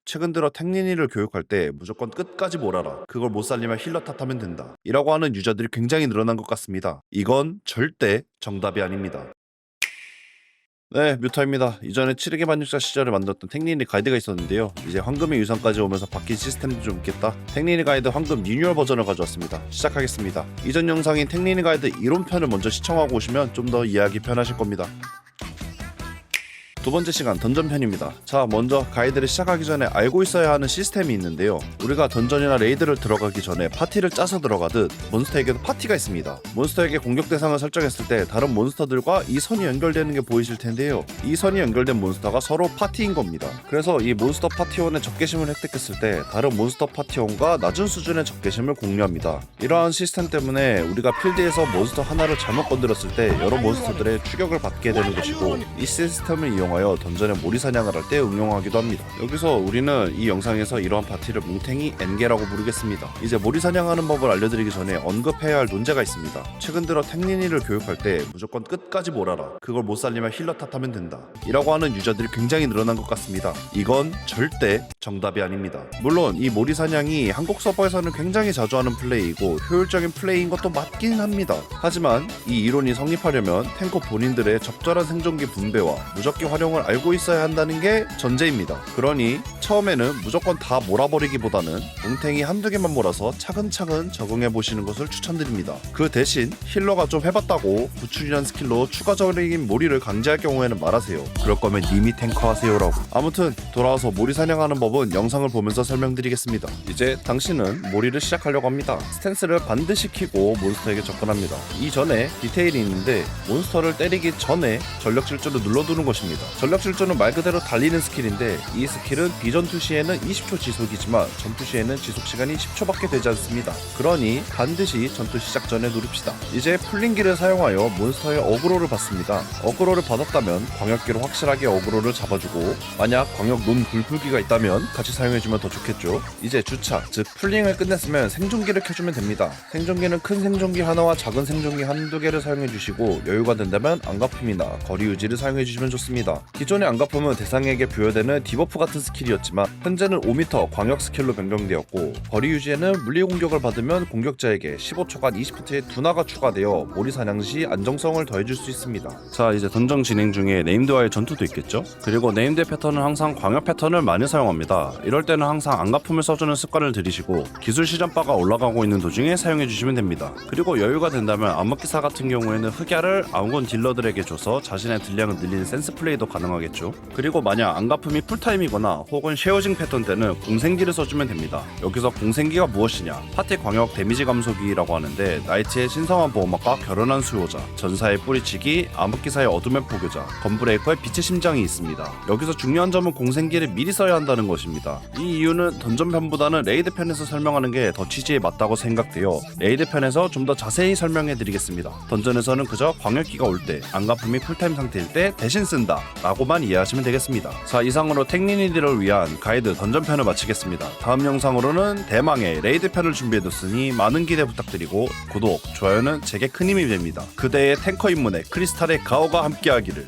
최근 들어 탱린이를 교육할 때 무조건 끝까지 몰아라. 그걸 못 살리면 힐러 탓하면 된다. 이라고 하는 유저들이 굉장히 늘어난 것 같습니다. 이건 절대 정답이 아닙니다. 네, 뮤타입니다. 이전에 7르기 반육자 시절에 만들었던 탱린이 가이드가 있었는데요. 이제 황금의 유산까지 오면서 바뀐 시스템도 좀 있겠다. 탱린이 가이드 황금 리뉴얼 버전을 가져왔습니다. 시작하겠습니다. 이전 영상인 탱린이 가이드 이론편을 먼저 시청하고 오시면 좀 더 이해하기 편하실 겁니다. 두 번째 시간 던전편입니다. 자, 먼저 가이드를 시작하기 전에 알고 있어야 하는 시스템이 있는데요. 우리가 던전이나 레이드를 들어가기 전에 파티를 짜서 들어가듯 몬스터에게도 파티가 있습니다. 몬스터에게 공격 대상을 설정했을 때 다른 몬스터들과 이 선이 연결되는 게 보이실 텐데요. 이 선이 연결된 몬스터가 서로 파티인 겁니다. 그래서 이 몬스터 파티원의 적개심을 획득했을 때 다른 몬스터 파티원과 낮은 수준의 적개심을 공유합니다. 이러한 시스템 때문에 우리가 필드에서 몬스터 하나를 잘못 건드렸을 때 여러 몬스터들의 추격을 받게 되는 것이고, 이 시스템을 이용하여 던전에 몰이 사냥을 할 때 응용하기도 합니다. 여기서 우리는 이 영상에서 이러한 파티를 뭉탱이 N개라고 부르겠습니다. 이제 몰이 사냥하는 법을 알려드리기 전에 언급해야 할 논제가 있습니다. 최근 들어 탱린이를 교육할 때 무조건 끝까지 몰아라. 그걸 못 살리면 힐러 탓하면 된다. 이라고 하는 유저들이 굉장히 늘어난 것 같습니다. 이건 절대 정답이 아닙니다. 물론 이 몰이 사냥이 한국 서버에서는 굉장히 자주 하는 플레이이고 효율적인 플레이인 것도 맞긴 합니다. 하지만 이 이론이 성립하려면 탱커 본인들의 적절한 생존기 분배와 무적기 활용을 알고 있어야 한다는 게 전제입니다. 그러니 처음에는 무조건 다 몰아버리기보다는 뭉탱이 한두 개만 몰아서 차근차근 적응해 보시는 것을 추천드립니다. 그 대신 힐러가 좀 해봤다고 구출이란 스킬로 추가적인 몰이를 강제할 경우에는 말하세요. 그럴 거면 님이 탱커 하세요라고. 아무튼 돌아와서 몰이 사냥하는 법은 영상을 보면서 설명드리겠습니다. 이제 당신은 몰이를 시작하려고 합니다. 스탠스를 반드시 키고 몬스터에게 접근합니다. 이전에 디테일이 있는데 몬스터를 때리기 전에 전력 질주를 눌러두는 것입니다. 전력 질주는 말 그대로 달리는 스킬인데 이 스킬은 비전투 시에는 20초 지속이지만 전투 시에는 지속 시간이 10초밖에 되지 않습니다. 그러니 반드시 전투 시작 전에 누릅시다. 이제 풀링기를 사용하여 몬스터의 어그로를 받습니다. 어그로를 받았다면 광역기로 확실하게 어그로를 잡아주고, 만약 광역 논 불풀기가 있다면 같이 사용해주면 더 좋겠죠. 이제 주착, 즉 풀링을 끝냈으면 생존기를 켜주면 됩니다. 생존기는 큰 생존기 하나와 작은 생존기 한두 개를 사용해주시고, 여유가 된다면 안가품이나 거리 유지를 사용해주시면 좋습니다. 기존의 안가품은 대상에게 부여되는 디버프 같은 스킬이었지만 현재는 5m 광역 스킬로 변경되었고, 거리 유지에는 물리 공격을 받으면 공격자에게 15초간 20%의 둔화가 추가되어 몰이 사냥 시 안정성을 더해줄 수 있습니다. 자, 이제 던전 진행 중에 네임드와의 전투도 있겠죠? 그리고 네임드 패턴은 항상 광역 패턴을 많이 사용합니다. 이럴 때는 항상 안가품을 써주는 습관을 들이시고 기술 시전바가 올라가고 있는 도중에 사용해주시면 됩니다. 그리고 여유가 된다면 암흑기사 같은 경우에는 흑야를 아무건 딜러들에게 줘서 자신의 딜량을 늘리는 센스 플레이도 가능하겠죠. 그리고 만약 안가품이 풀타임이거나 혹은 쉐어징 패턴 때는 공생기를 써주면 됩니다. 여기서 공생기가 무엇이냐? 파티 광역 데미지 감소기라고 하는데, 나이트의 신성한 보호막과 결연한 수호자, 전사의 뿌리치기, 암흑기사의 어둠의 포교자, 건브레이커의 빛의 심장이 있습니다. 여기서 중요한 점은 공생기를 미리 써야 한다는 것입니다. 이 이유는 던전편보다는 레이드 편에서 설명하는 게 더 취지에 맞다고 생각되어 레이드 편에서 좀 더 자세히 설명해 드리겠습니다. 던전에서는 그저 광역기가 올 때, 안가품이 풀타임 상태일 때 대신 쓴다 라고만 이해하시면 되겠습니다. 자, 이상으로 탱린이들을 위한 가이드 던전편을 마치겠습니다. 다음 영상으로는 대망의 레이드 편을 준비해뒀으니 많은 기대 부탁드리고, 구독, 좋아요는 제게 큰 힘이 됩니다. 그대의 탱커 입문에 크리스탈의 가오가 함께하기를.